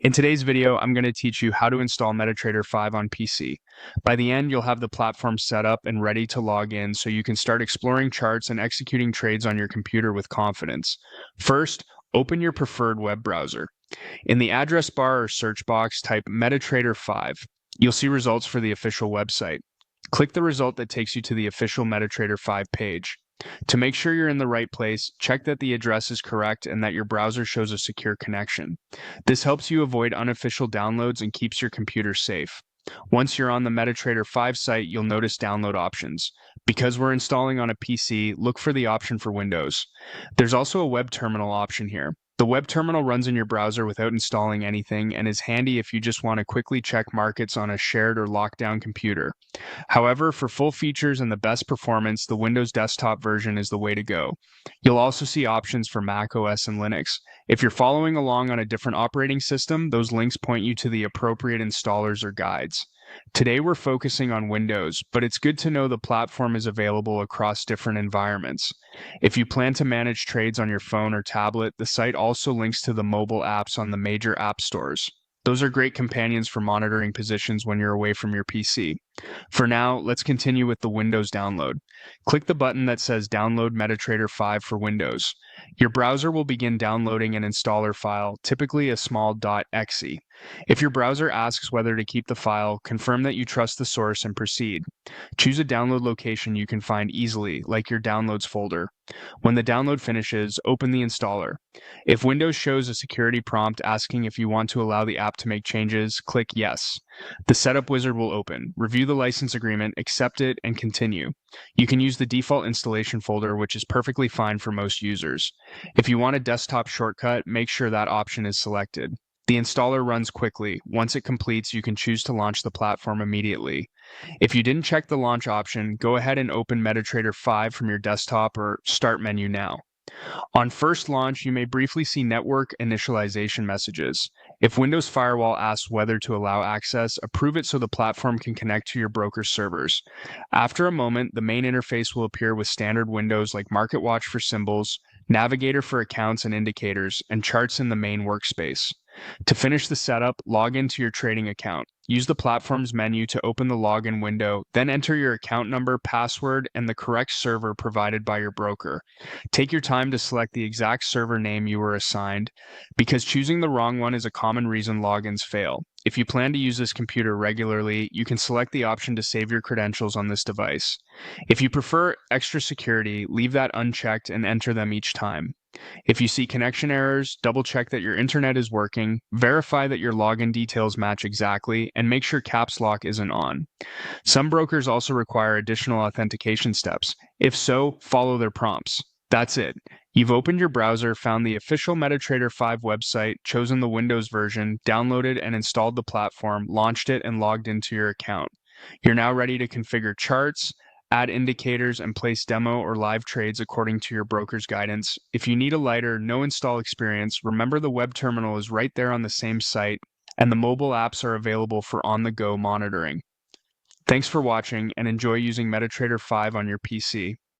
In today's video, I'm going to teach you how to install MetaTrader 5 on PC. By the end, you'll have the platform set up and ready to log in so you can start exploring charts and executing trades on your computer with confidence. First, open your preferred web browser. In the address bar or search box, type MetaTrader 5. You'll see results for the official website. Click the result that takes you to the official MetaTrader 5 page. To make sure you're in the right place, check that the address is correct and that your browser shows a secure connection. This helps you avoid unofficial downloads and keeps your computer safe. Once you're on the MetaTrader 5 site, you'll notice download options. Because we're installing on a PC, look for the option for Windows. There's also a web terminal option here. The web terminal runs in your browser without installing anything and is handy if you just want to quickly check markets on a shared or locked down computer. However, for full features and the best performance, the Windows desktop version is the way to go. You'll also see options for Mac OS and Linux. If you're following along on a different operating system, those links point you to the appropriate installers or guides. Today we're focusing on Windows, but it's good to know the platform is available across different environments. If you plan to manage trades on your phone or tablet, the site also links to the mobile apps on the major app stores. Those are great companions for monitoring positions when you're away from your PC. For now, let's continue with the Windows download. Click the button that says Download MetaTrader 5 for Windows. Your browser will begin downloading an installer file, typically a small .exe. If your browser asks whether to keep the file, confirm that you trust the source and proceed. Choose a download location you can find easily, like your Downloads folder. When the download finishes, open the installer. If Windows shows a security prompt asking if you want to allow the app to make changes, click Yes. The setup wizard will open. Review the license agreement, accept it, and continue. You can use the default installation folder, which is perfectly fine for most users. If you want a desktop shortcut, make sure that option is selected. The installer runs quickly. Once it completes, you can choose to launch the platform immediately. If you didn't check the launch option, go ahead and open MetaTrader 5 from your desktop or Start menu now. On first launch, you may briefly see network initialization messages. If Windows Firewall asks whether to allow access, approve it so the platform can connect to your broker's servers. After a moment, the main interface will appear with standard windows like Market Watch for symbols, Navigator for accounts and indicators, and charts in the main workspace. To finish the setup, log into your trading account. Use the platform's menu to open the login window, then enter your account number, password, and the correct server provided by your broker. Take your time to select the exact server name you were assigned, because choosing the wrong one is a common reason logins fail. If you plan to use this computer regularly, you can select the option to save your credentials on this device. If you prefer extra security, leave that unchecked and enter them each time. If you see connection errors, double-check that your internet is working, verify that your login details match exactly, and make sure caps lock isn't on. Some brokers also require additional authentication steps. If so, follow their prompts. That's it. You've opened your browser, found the official MetaTrader 5 website, chosen the Windows version, downloaded and installed the platform, launched it, and logged into your account. You're now ready to configure charts, add indicators, and place demo or live trades according to your broker's guidance. If you need a lighter, no install experience, remember the web terminal is right there on the same site, and the mobile apps are available for on-the-go monitoring. Thanks for watching, and enjoy using MetaTrader 5 on your PC.